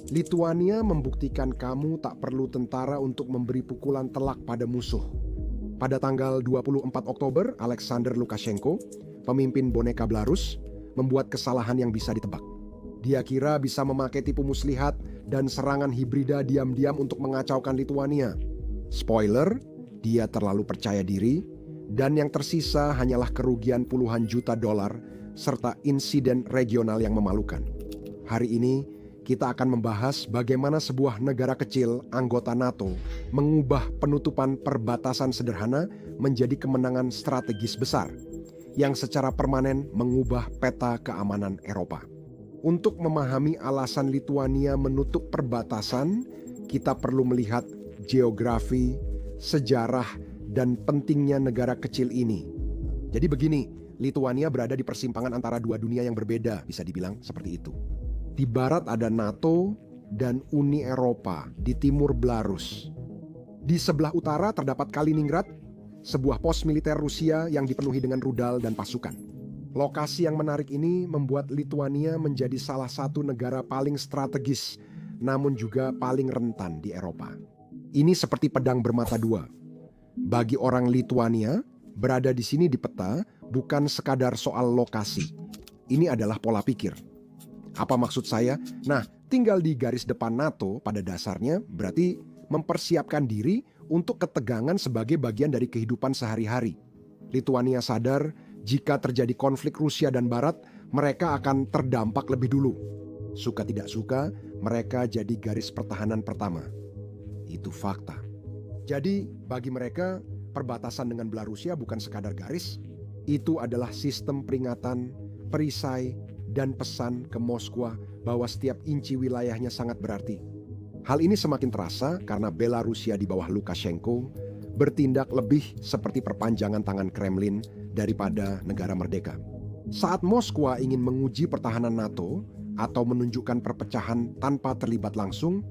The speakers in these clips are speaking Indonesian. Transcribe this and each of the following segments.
Lituania membuktikan kamu tak perlu tentara untuk memberi pukulan telak pada musuh. Pada tanggal 24 Oktober, Alexander Lukashenko, pemimpin boneka Belarus, membuat kesalahan yang bisa ditebak. Dia kira bisa memakai tipu muslihat dan serangan hibrida diam-diam untuk mengacaukan Lituania. Spoiler, dia terlalu percaya diri, dan yang tersisa hanyalah kerugian puluhan juta dolar serta insiden regional yang memalukan. Hari ini, kita akan membahas bagaimana sebuah negara kecil anggota NATO mengubah penutupan perbatasan sederhana menjadi kemenangan strategis besar yang secara permanen mengubah peta keamanan Eropa. Untuk memahami alasan Lituania menutup perbatasan, kita perlu melihat geografi, sejarah, dan pentingnya negara kecil ini. Jadi begini, Lituania berada di persimpangan antara dua dunia yang berbeda, bisa dibilang seperti itu. Di barat ada NATO dan Uni Eropa, di timur Belarus. Di sebelah utara terdapat Kaliningrad, sebuah pos militer Rusia yang dipenuhi dengan rudal dan pasukan. Lokasi yang menarik ini membuat Lituania menjadi salah satu negara paling strategis, namun juga paling rentan di Eropa. Ini seperti pedang bermata dua. Bagi orang Lituania, berada di sini di peta bukan sekadar soal lokasi. Ini adalah pola pikir. Apa maksud saya? Nah, tinggal di garis depan NATO pada dasarnya berarti mempersiapkan diri untuk ketegangan sebagai bagian dari kehidupan sehari-hari. Lituania sadar jika terjadi konflik Rusia dan Barat, mereka akan terdampak lebih dulu. Suka tidak suka, mereka jadi garis pertahanan pertama. Itu fakta. Jadi, bagi mereka, perbatasan dengan Belarusia bukan sekadar garis, itu adalah sistem peringatan, perisai, dan pesan ke Moskwa bahwa setiap inci wilayahnya sangat berarti. Hal ini semakin terasa karena Belarusia di bawah Lukashenko bertindak lebih seperti perpanjangan tangan Kremlin daripada negara merdeka. Saat Moskwa ingin menguji pertahanan NATO atau menunjukkan perpecahan tanpa terlibat langsung,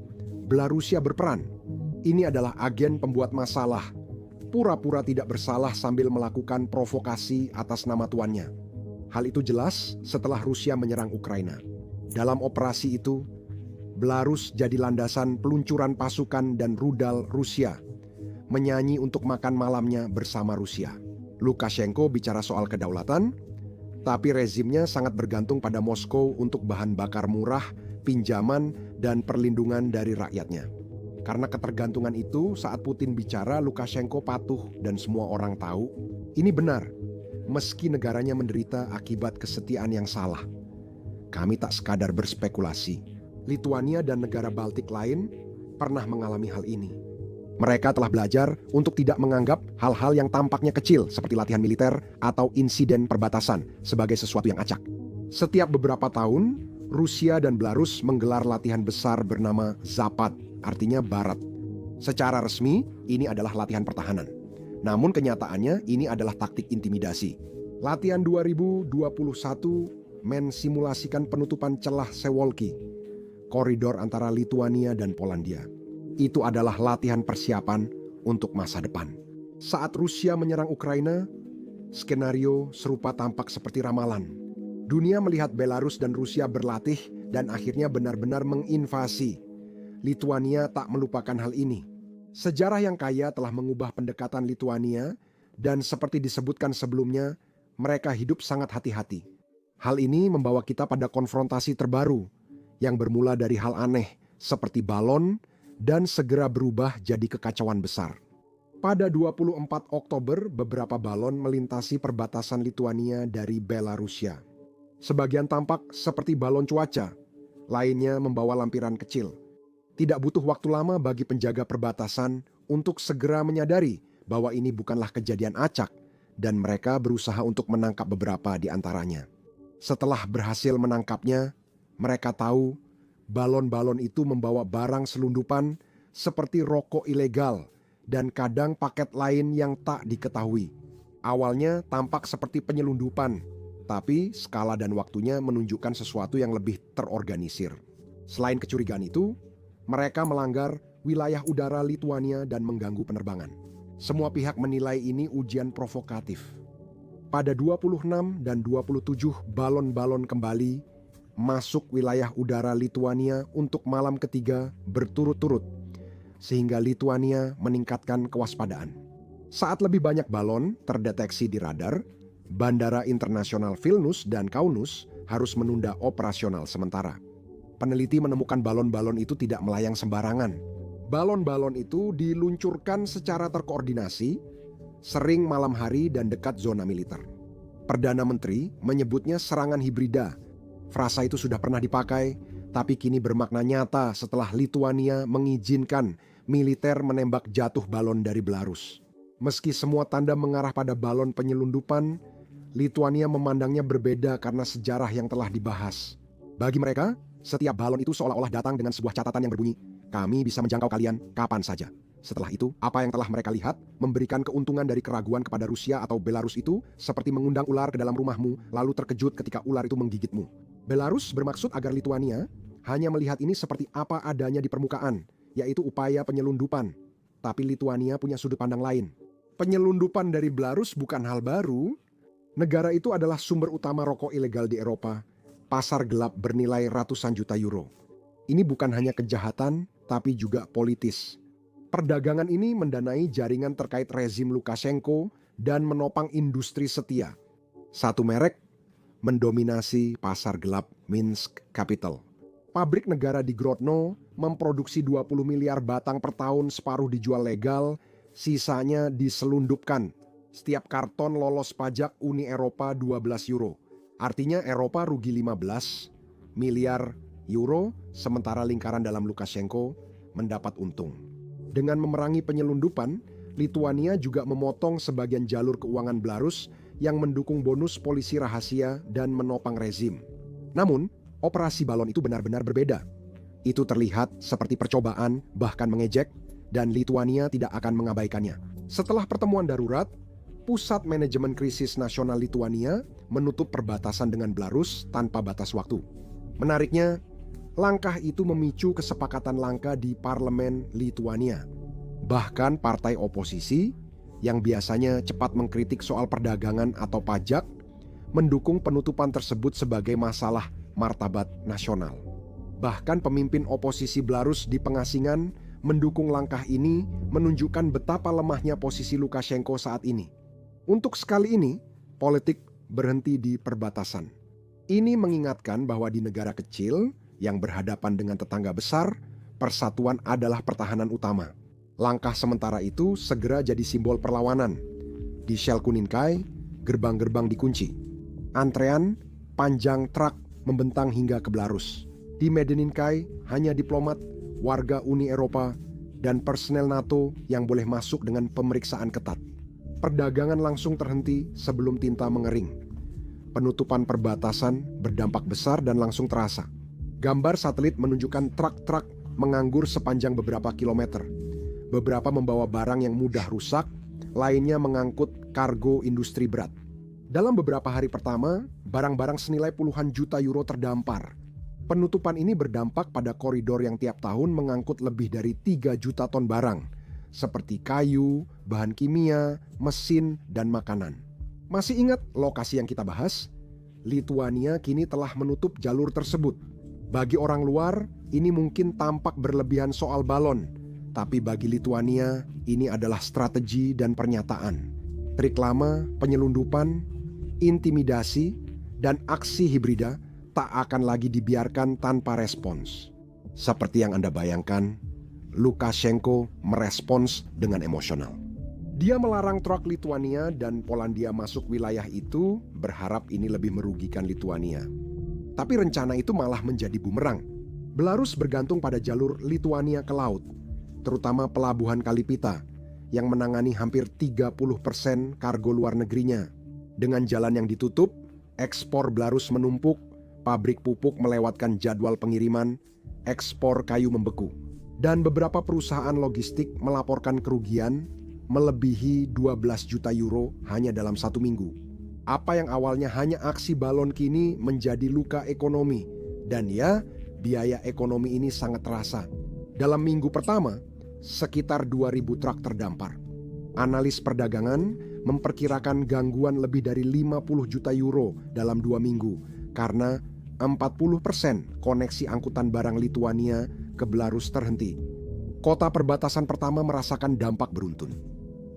Belarusia berperan. Ini adalah agen pembuat masalah, pura-pura tidak bersalah sambil melakukan provokasi atas nama tuannya. Hal itu jelas setelah Rusia menyerang Ukraina. Dalam operasi itu, Belarus jadi landasan peluncuran pasukan dan rudal Rusia, menyanyi untuk makan malamnya bersama Rusia. Lukashenko bicara soal kedaulatan, tapi rezimnya sangat bergantung pada Moskow untuk bahan bakar murah, pinjaman, dan perlindungan dari rakyatnya. Karena ketergantungan itu, saat Putin bicara, Lukashenko patuh dan semua orang tahu, ini benar. Meski negaranya menderita akibat kesetiaan yang salah. Kami tak sekadar berspekulasi. Lituania dan negara Baltik lain pernah mengalami hal ini. Mereka telah belajar untuk tidak menganggap hal-hal yang tampaknya kecil seperti latihan militer atau insiden perbatasan sebagai sesuatu yang acak. Setiap beberapa tahun, Rusia dan Belarus menggelar latihan besar bernama Zapad, artinya Barat. Secara resmi, ini adalah latihan pertahanan. Namun kenyataannya ini adalah taktik intimidasi. Latihan 2021 mensimulasikan penutupan celah Sewolki, koridor antara Lituania dan Polandia. Itu adalah latihan persiapan untuk masa depan. Saat Rusia menyerang Ukraina, skenario serupa tampak seperti ramalan. Dunia melihat Belarus dan Rusia berlatih dan akhirnya benar-benar menginvasi. Lituania tak melupakan hal ini. Sejarah yang kaya telah mengubah pendekatan Lituania dan seperti disebutkan sebelumnya, mereka hidup sangat hati-hati. Hal ini membawa kita pada konfrontasi terbaru yang bermula dari hal aneh seperti balon dan segera berubah jadi kekacauan besar. Pada 24 Oktober, beberapa balon melintasi perbatasan Lituania dari Belarusia. Sebagian tampak seperti balon cuaca, lainnya membawa lampiran kecil. Tidak butuh waktu lama bagi penjaga perbatasan untuk segera menyadari bahwa ini bukanlah kejadian acak dan mereka berusaha untuk menangkap beberapa di antaranya. Setelah berhasil menangkapnya, mereka tahu balon-balon itu membawa barang selundupan seperti rokok ilegal dan kadang paket lain yang tak diketahui. Awalnya tampak seperti penyelundupan, tapi skala dan waktunya menunjukkan sesuatu yang lebih terorganisir. Selain kecurigaan itu, mereka melanggar wilayah udara Lituania dan mengganggu penerbangan. Semua pihak menilai ini ujian provokatif. Pada 26 dan 27 balon-balon kembali, masuk wilayah udara Lituania untuk malam ketiga berturut-turut, sehingga Lituania meningkatkan kewaspadaan. Saat lebih banyak balon terdeteksi di radar, Bandara Internasional Vilnius dan Kaunas harus menunda operasional sementara. Peneliti menemukan balon-balon itu tidak melayang sembarangan. Balon-balon itu diluncurkan secara terkoordinasi, sering malam hari dan dekat zona militer. Perdana Menteri menyebutnya serangan hibrida. Frasa itu sudah pernah dipakai, tapi kini bermakna nyata setelah Lituania mengizinkan militer menembak jatuh balon dari Belarus. Meski semua tanda mengarah pada balon penyelundupan, Lituania memandangnya berbeda karena sejarah yang telah dibahas. Bagi mereka, setiap balon itu seolah-olah datang dengan sebuah catatan yang berbunyi, "Kami bisa menjangkau kalian kapan saja." Setelah itu, apa yang telah mereka lihat memberikan keuntungan dari keraguan kepada Rusia atau Belarus itu seperti mengundang ular ke dalam rumahmu lalu terkejut ketika ular itu menggigitmu. Belarus bermaksud agar Lituania hanya melihat ini seperti apa adanya di permukaan, yaitu upaya penyelundupan. Tapi Lituania punya sudut pandang lain. Penyelundupan dari Belarus bukan hal baru. Negara itu adalah sumber utama rokok ilegal di Eropa. Pasar gelap bernilai ratusan juta euro. Ini bukan hanya kejahatan, tapi juga politis. Perdagangan ini mendanai jaringan terkait rezim Lukashenko dan menopang industri setia. Satu merek mendominasi pasar gelap Minsk Capital. Pabrik negara di Grodno memproduksi 20 miliar batang per tahun, separuh dijual legal, sisanya diselundupkan. Setiap karton lolos pajak Uni Eropa 12 euro. Artinya Eropa rugi 15 miliar euro, sementara lingkaran dalam Lukashenko mendapat untung. Dengan memerangi penyelundupan, Lituania juga memotong sebagian jalur keuangan Belarus yang mendukung bonus polisi rahasia dan menopang rezim. Namun, operasi balon itu benar-benar berbeda. Itu terlihat seperti percobaan, bahkan mengejek, dan Lituania tidak akan mengabaikannya. Setelah pertemuan darurat, Pusat Manajemen Krisis Nasional Lituania menutup perbatasan dengan Belarus tanpa batas waktu. Menariknya, langkah itu memicu kesepakatan langka di parlemen Lituania. Bahkan partai oposisi yang biasanya cepat mengkritik soal perdagangan atau pajak mendukung penutupan tersebut sebagai masalah martabat nasional. Bahkan pemimpin oposisi Belarus di pengasingan mendukung langkah ini, menunjukkan betapa lemahnya posisi Lukashenko saat ini. Untuk sekali ini, politik berhenti di perbatasan. Ini mengingatkan bahwa di negara kecil yang berhadapan dengan tetangga besar, persatuan adalah pertahanan utama. Langkah sementara itu segera jadi simbol perlawanan. Di Shelkuninkai, gerbang-gerbang dikunci. Antrean panjang truk membentang hingga ke Belarus. Di Medeninkai hanya diplomat, warga Uni Eropa, dan personel NATO yang boleh masuk dengan pemeriksaan ketat. Perdagangan langsung terhenti sebelum tinta mengering. Penutupan perbatasan berdampak besar dan langsung terasa. Gambar satelit menunjukkan truk-truk menganggur sepanjang beberapa kilometer. Beberapa membawa barang yang mudah rusak, lainnya mengangkut kargo industri berat. Dalam beberapa hari pertama, barang-barang senilai puluhan juta euro terdampar. Penutupan ini berdampak pada koridor yang tiap tahun mengangkut lebih dari 3 juta ton barang, seperti kayu, bahan kimia, mesin, dan makanan. Masih ingat lokasi yang kita bahas? Lituania kini telah menutup jalur tersebut. Bagi orang luar, ini mungkin tampak berlebihan soal balon, tapi bagi Lituania, ini adalah strategi dan pernyataan. Trik lama, penyelundupan, intimidasi, dan aksi hibrida tak akan lagi dibiarkan tanpa respons. Seperti yang Anda bayangkan, Lukashenko merespons dengan emosional. Dia melarang truk Lituania dan Polandia masuk wilayah itu, berharap ini lebih merugikan Lituania. Tapi rencana itu malah menjadi bumerang. Belarus bergantung pada jalur Lituania ke laut, terutama pelabuhan Kalipita, yang menangani hampir 30% kargo luar negerinya. Dengan jalan yang ditutup, ekspor Belarus menumpuk, pabrik pupuk melewatkan jadwal pengiriman, ekspor kayu membeku. Dan beberapa perusahaan logistik melaporkan kerugian melebihi 12 juta euro hanya dalam 1 minggu. Apa yang awalnya hanya aksi balon kini menjadi luka ekonomi. Dan ya, biaya ekonomi ini sangat terasa. Dalam minggu pertama, sekitar 2.000 truk terdampar. Analis perdagangan memperkirakan gangguan lebih dari 50 juta euro dalam 2 minggu karena 40% koneksi angkutan barang Lituania ke Belarus terhenti. Kota perbatasan pertama merasakan dampak beruntun.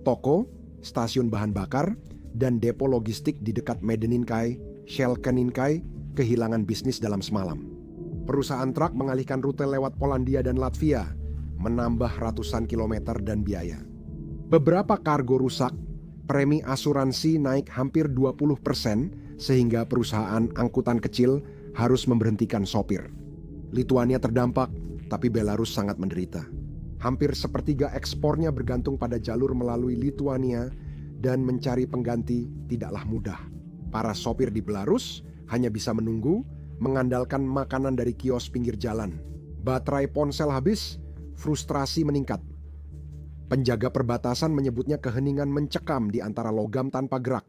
Toko, stasiun bahan bakar, dan depo logistik di dekat Medeninkai, Shelkeninkai kehilangan bisnis dalam semalam. Perusahaan truk mengalihkan rute lewat Polandia dan Latvia, menambah ratusan kilometer dan biaya. Beberapa kargo rusak, premi asuransi naik hampir 20% sehingga perusahaan angkutan kecil harus memberhentikan sopir. Lituania terdampak, tapi Belarus sangat menderita. Hampir sepertiga ekspornya bergantung pada jalur melalui Lituania dan mencari pengganti tidaklah mudah. Para sopir di Belarus hanya bisa menunggu, mengandalkan makanan dari kios pinggir jalan. Baterai ponsel habis, frustrasi meningkat. Penjaga perbatasan menyebutnya keheningan mencekam di antara logam tanpa gerak.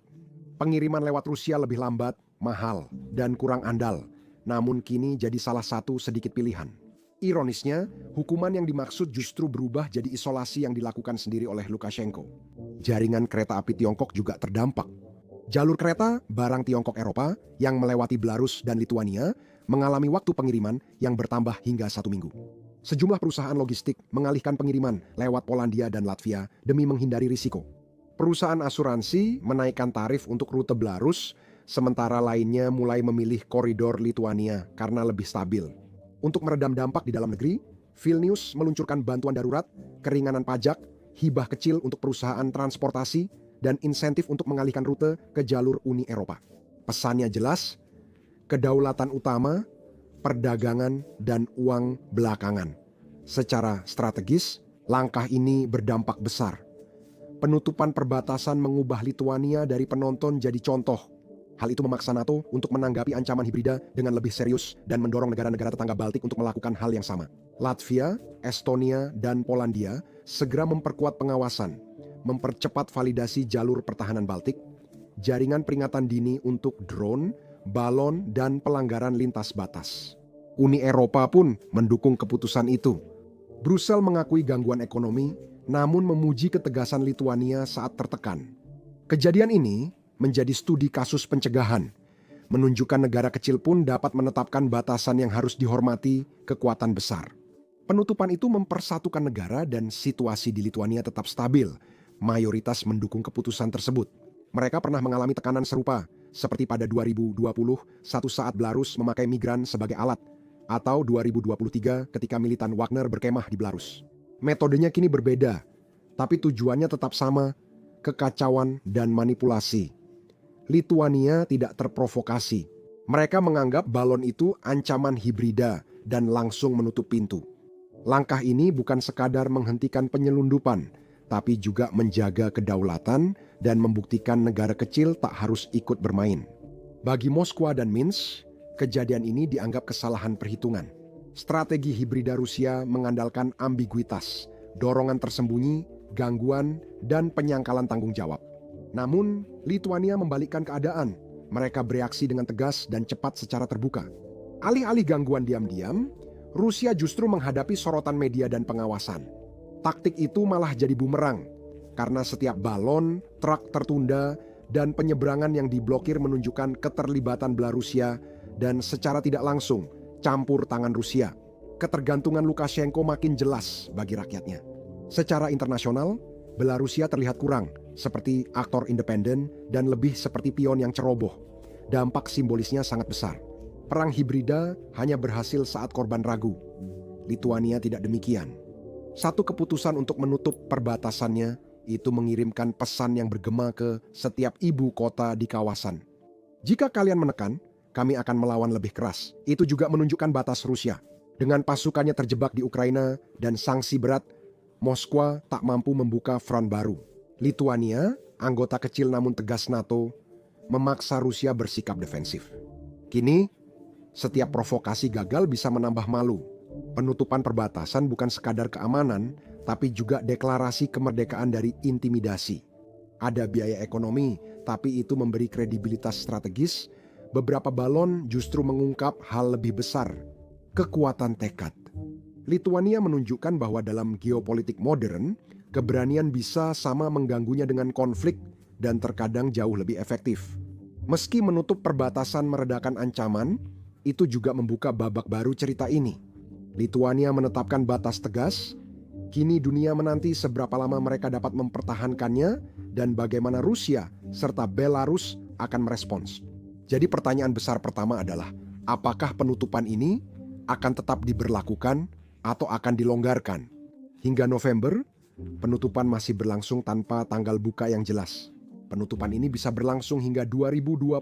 Pengiriman lewat Rusia lebih lambat, mahal, dan kurang andal. Namun kini jadi salah satu sedikit pilihan. Ironisnya, hukuman yang dimaksud justru berubah jadi isolasi yang dilakukan sendiri oleh Lukashenko. Jaringan kereta api Tiongkok juga terdampak. Jalur kereta barang Tiongkok Eropa yang melewati Belarus dan Lituania mengalami waktu pengiriman yang bertambah hingga 1 minggu. Sejumlah perusahaan logistik mengalihkan pengiriman lewat Polandia dan Latvia demi menghindari risiko. Perusahaan asuransi menaikkan tarif untuk rute Belarus, sementara lainnya mulai memilih koridor Lituania karena lebih stabil. Untuk meredam dampak di dalam negeri, Vilnius meluncurkan bantuan darurat, keringanan pajak, hibah kecil untuk perusahaan transportasi, dan insentif untuk mengalihkan rute ke jalur Uni Eropa. Pesannya jelas, kedaulatan utama, perdagangan, dan uang belakangan. Secara strategis, langkah ini berdampak besar. Penutupan perbatasan mengubah Lituania dari penonton jadi contoh. Hal itu memaksa NATO untuk menanggapi ancaman hibrida dengan lebih serius dan mendorong negara-negara tetangga Baltik untuk melakukan hal yang sama. Latvia, Estonia, dan Polandia segera memperkuat pengawasan, mempercepat validasi jalur pertahanan Baltik, jaringan peringatan dini untuk drone, balon, dan pelanggaran lintas batas. Uni Eropa pun mendukung keputusan itu. Brussel mengakui gangguan ekonomi, namun memuji ketegasan Lituania saat tertekan. Kejadian ini menjadi studi kasus pencegahan, menunjukkan negara kecil pun dapat menetapkan batasan yang harus dihormati kekuatan besar. Penutupan itu mempersatukan negara dan situasi di Lituania tetap stabil. Mayoritas mendukung keputusan tersebut. Mereka pernah mengalami tekanan serupa, seperti pada 2020 satu saat Belarus memakai migran sebagai alat, atau 2023 ketika militan Wagner berkemah di Belarus. Metodenya kini berbeda, tapi tujuannya tetap sama, kekacauan dan manipulasi. Lituania tidak terprovokasi. Mereka menganggap balon itu ancaman hibrida dan langsung menutup pintu. Langkah ini bukan sekadar menghentikan penyelundupan, tapi juga menjaga kedaulatan dan membuktikan negara kecil tak harus ikut bermain. Bagi Moskwa dan Minsk, kejadian ini dianggap kesalahan perhitungan. Strategi hibrida Rusia mengandalkan ambiguitas, dorongan tersembunyi, gangguan, dan penyangkalan tanggung jawab. Namun, Lituania membalikkan keadaan. Mereka bereaksi dengan tegas dan cepat secara terbuka. Alih-alih gangguan diam-diam, Rusia justru menghadapi sorotan media dan pengawasan. Taktik itu malah jadi bumerang, karena setiap balon, truk tertunda, dan penyeberangan yang diblokir menunjukkan keterlibatan Belarusia dan secara tidak langsung campur tangan Rusia. Ketergantungan Lukashenko makin jelas bagi rakyatnya. Secara internasional, Belarusia terlihat kurang, seperti aktor independen dan lebih seperti pion yang ceroboh. Dampak simbolisnya sangat besar. Perang hibrida hanya berhasil saat korban ragu. Lituania tidak demikian. Satu keputusan untuk menutup perbatasannya itu mengirimkan pesan yang bergema ke setiap ibu kota di kawasan. Jika kalian menekan, kami akan melawan lebih keras. Itu juga menunjukkan batas Rusia. Dengan pasukannya terjebak di Ukraina dan sanksi berat, Moskwa tak mampu membuka front baru. Lituania, anggota kecil namun tegas NATO, memaksa Rusia bersikap defensif. Kini, setiap provokasi gagal bisa menambah malu. Penutupan perbatasan bukan sekadar keamanan, tapi juga deklarasi kemerdekaan dari intimidasi. Ada biaya ekonomi, tapi itu memberi kredibilitas strategis. Beberapa balon justru mengungkap hal lebih besar, kekuatan tekad. Lituania menunjukkan bahwa dalam geopolitik modern, keberanian bisa sama mengganggunya dengan konflik dan terkadang jauh lebih efektif. Meski menutup perbatasan meredakan ancaman, itu juga membuka babak baru cerita ini. Lituania menetapkan batas tegas, kini dunia menanti seberapa lama mereka dapat mempertahankannya dan bagaimana Rusia serta Belarus akan merespons. Jadi pertanyaan besar pertama adalah, apakah penutupan ini akan tetap diberlakukan atau akan dilonggarkan? Hingga November, penutupan masih berlangsung tanpa tanggal buka yang jelas. Penutupan ini bisa berlangsung hingga 2026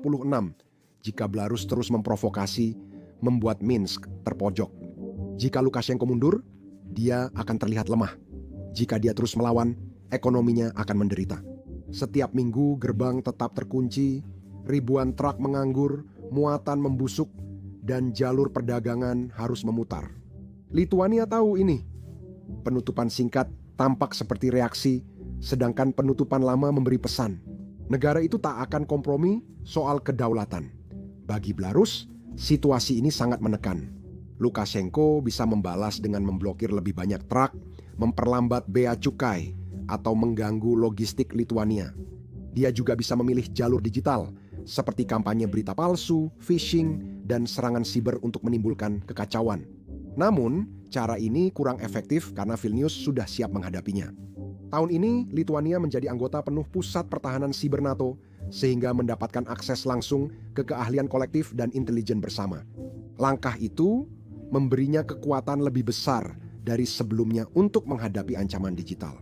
jika Belarus terus memprovokasi, membuat Minsk terpojok. Jika Lukashenko mundur, dia akan terlihat lemah. Jika dia terus melawan, ekonominya akan menderita. Setiap minggu gerbang tetap terkunci, ribuan truk menganggur, muatan membusuk, dan jalur perdagangan harus memutar. Lituania tahu ini. Penutupan singkat tampak seperti reaksi, sedangkan penutupan lama memberi pesan. Negara itu tak akan kompromi soal kedaulatan. Bagi Belarus, situasi ini sangat menekan. Lukashenko bisa membalas dengan memblokir lebih banyak truk, memperlambat bea cukai, atau mengganggu logistik Lituania. Dia juga bisa memilih jalur digital, seperti kampanye berita palsu, phishing, dan serangan siber untuk menimbulkan kekacauan. Namun, cara ini kurang efektif karena Vilnius sudah siap menghadapinya. Tahun ini, Lituania menjadi anggota penuh Pusat Pertahanan Siber NATO, sehingga mendapatkan akses langsung ke keahlian kolektif dan intelijen bersama. Langkah itu memberinya kekuatan lebih besar dari sebelumnya untuk menghadapi ancaman digital.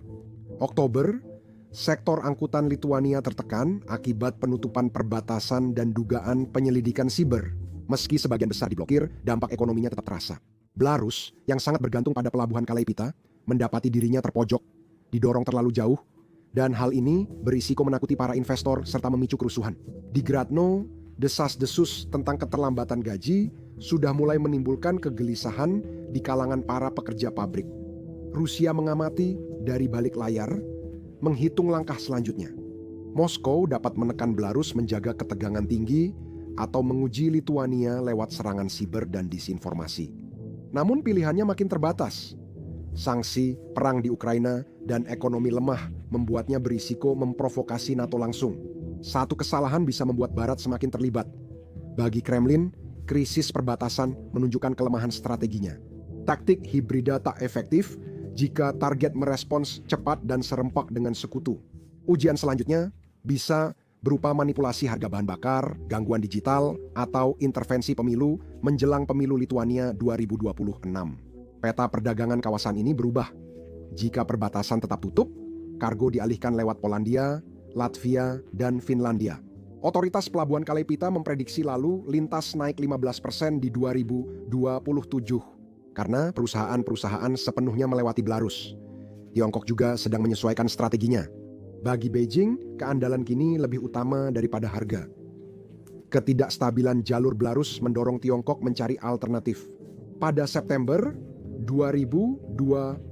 Oktober, sektor angkutan Lituania tertekan akibat penutupan perbatasan dan dugaan penyelidikan siber. Meski sebagian besar diblokir, dampak ekonominya tetap terasa. Belarus, yang sangat bergantung pada pelabuhan Klaipėda, mendapati dirinya terpojok, didorong terlalu jauh, dan hal ini berisiko menakuti para investor serta memicu kerusuhan. Di Grodno, desas-desus tentang keterlambatan gaji sudah mulai menimbulkan kegelisahan di kalangan para pekerja pabrik. Rusia mengamati dari balik layar, menghitung langkah selanjutnya. Moskow dapat menekan Belarus menjaga ketegangan tinggi atau menguji Lituania lewat serangan siber dan disinformasi. Namun pilihannya makin terbatas. Sanksi, perang di Ukraina, dan ekonomi lemah membuatnya berisiko memprovokasi NATO langsung. Satu kesalahan bisa membuat Barat semakin terlibat. Bagi Kremlin, krisis perbatasan menunjukkan kelemahan strateginya. Taktik hibrida tak efektif jika target merespons cepat dan serempak dengan sekutu. Ujian selanjutnya bisa berupa manipulasi harga bahan bakar, gangguan digital, atau intervensi pemilu menjelang pemilu Lituania 2026. Peta perdagangan kawasan ini berubah. Jika perbatasan tetap tutup, kargo dialihkan lewat Polandia, Latvia, dan Finlandia. Otoritas Pelabuhan Klaipėda memprediksi lalu lintas naik 15% di 2027 karena perusahaan-perusahaan sepenuhnya melewati Belarus. Tiongkok juga sedang menyesuaikan strateginya. Bagi Beijing, keandalan kini lebih utama daripada harga. Ketidakstabilan jalur Belarus mendorong Tiongkok mencari alternatif. Pada September 2025,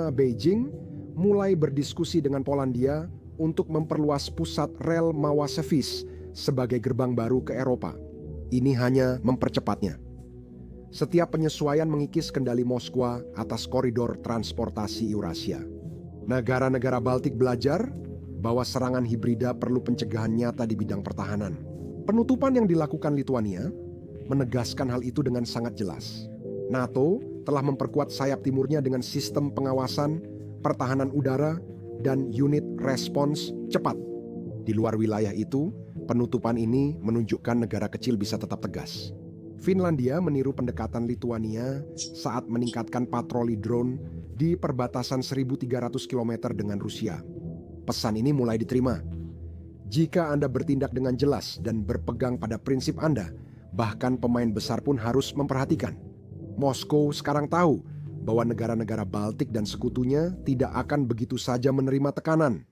Beijing mulai berdiskusi dengan Polandia untuk memperluas pusat rel Małaszewicze sebagai gerbang baru ke Eropa. Ini hanya mempercepatnya. Setiap penyesuaian mengikis kendali Moskwa atas koridor transportasi Eurasia. Negara-negara Baltik belajar bahwa serangan hibrida perlu pencegahan nyata di bidang pertahanan. Penutupan yang dilakukan Lituania menegaskan hal itu dengan sangat jelas. NATO telah memperkuat sayap timurnya dengan sistem pengawasan, pertahanan udara, dan unit respons cepat. Di luar wilayah itu, penutupan ini menunjukkan negara kecil bisa tetap tegas. Finlandia meniru pendekatan Lituania saat meningkatkan patroli drone di perbatasan 1.300 km dengan Rusia. Pesan ini mulai diterima. Jika Anda bertindak dengan jelas dan berpegang pada prinsip Anda, bahkan pemain besar pun harus memperhatikan. Moskow sekarang tahu bahwa negara-negara Baltik dan sekutunya tidak akan begitu saja menerima tekanan.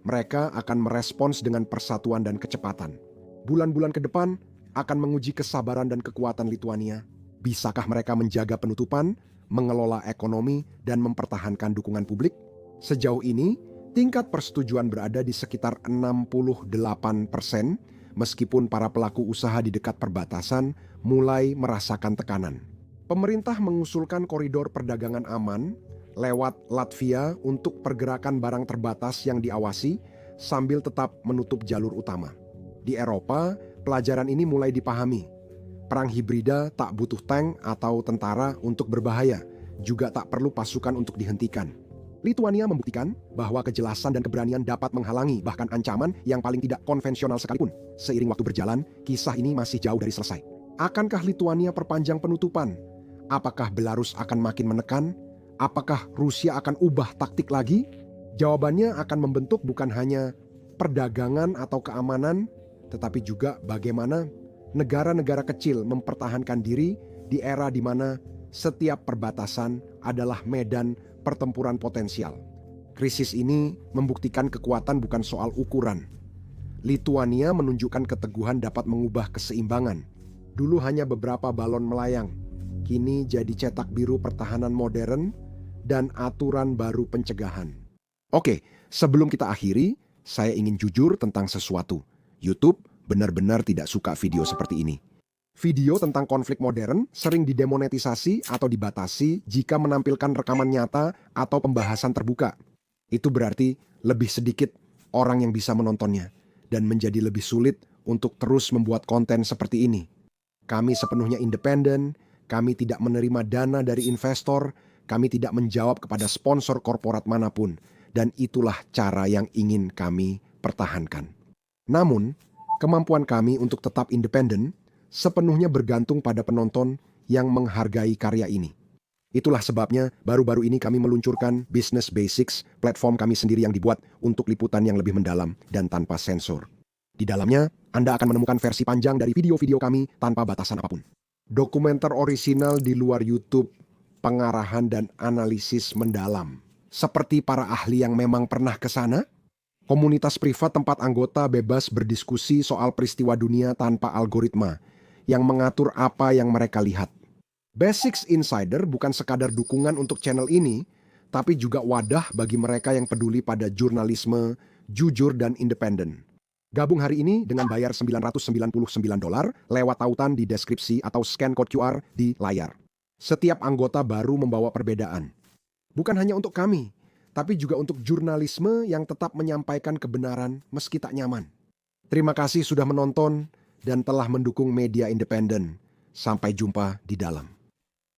Mereka akan merespons dengan persatuan dan kecepatan. Bulan-bulan ke depan akan menguji kesabaran dan kekuatan Lituania. Bisakah mereka menjaga penutupan, mengelola ekonomi, dan mempertahankan dukungan publik? Sejauh ini, tingkat persetujuan berada di sekitar 68%, meskipun para pelaku usaha di dekat perbatasan mulai merasakan tekanan. Pemerintah mengusulkan koridor perdagangan aman lewat Latvia untuk pergerakan barang terbatas yang diawasi sambil tetap menutup jalur utama. Di Eropa, pelajaran ini mulai dipahami. Perang hibrida tak butuh tank atau tentara untuk berbahaya, juga tak perlu pasukan untuk dihentikan. Lituania membuktikan bahwa kejelasan dan keberanian dapat menghalangi bahkan ancaman yang paling tidak konvensional sekalipun. Seiring waktu berjalan, kisah ini masih jauh dari selesai. Akankah Lituania perpanjang penutupan? Apakah Belarus akan makin menekan? Apakah Rusia akan ubah taktik lagi? Jawabannya akan membentuk bukan hanya perdagangan atau keamanan, tetapi juga bagaimana negara-negara kecil mempertahankan diri di era di mana setiap perbatasan adalah medan pertempuran potensial. Krisis ini membuktikan kekuatan bukan soal ukuran. Lituania menunjukkan keteguhan dapat mengubah keseimbangan. Dulu hanya beberapa balon melayang, kini jadi cetak biru pertahanan modern dan aturan baru pencegahan. Oke, sebelum kita akhiri, saya ingin jujur tentang sesuatu. YouTube benar-benar tidak suka video seperti ini. Video tentang konflik modern sering didemonetisasi atau dibatasi jika menampilkan rekaman nyata atau pembahasan terbuka. Itu berarti lebih sedikit orang yang bisa menontonnya dan menjadi lebih sulit untuk terus membuat konten seperti ini. Kami sepenuhnya independen, kami tidak menerima dana dari investor, kami tidak menjawab kepada sponsor korporat manapun, dan itulah cara yang ingin kami pertahankan. Namun, kemampuan kami untuk tetap independen sepenuhnya bergantung pada penonton yang menghargai karya ini. Itulah sebabnya baru-baru ini kami meluncurkan Business Basics, platform kami sendiri yang dibuat untuk liputan yang lebih mendalam dan tanpa sensor. Di dalamnya, Anda akan menemukan versi panjang dari video-video kami tanpa batasan apapun. Dokumenter orisinal di luar YouTube, pengarahan dan analisis mendalam. Seperti para ahli yang memang pernah ke sana, komunitas privat tempat anggota bebas berdiskusi soal peristiwa dunia tanpa algoritma yang mengatur apa yang mereka lihat. Basics Insider bukan sekadar dukungan untuk channel ini, tapi juga wadah bagi mereka yang peduli pada jurnalisme, jujur dan independen. Gabung hari ini dengan bayar $999 lewat tautan di deskripsi atau scan code QR di layar. Setiap anggota baru membawa perbedaan. Bukan hanya untuk kami, tapi juga untuk jurnalisme yang tetap menyampaikan kebenaran meski tak nyaman. Terima kasih sudah menonton dan telah mendukung media independen. Sampai jumpa di dalam.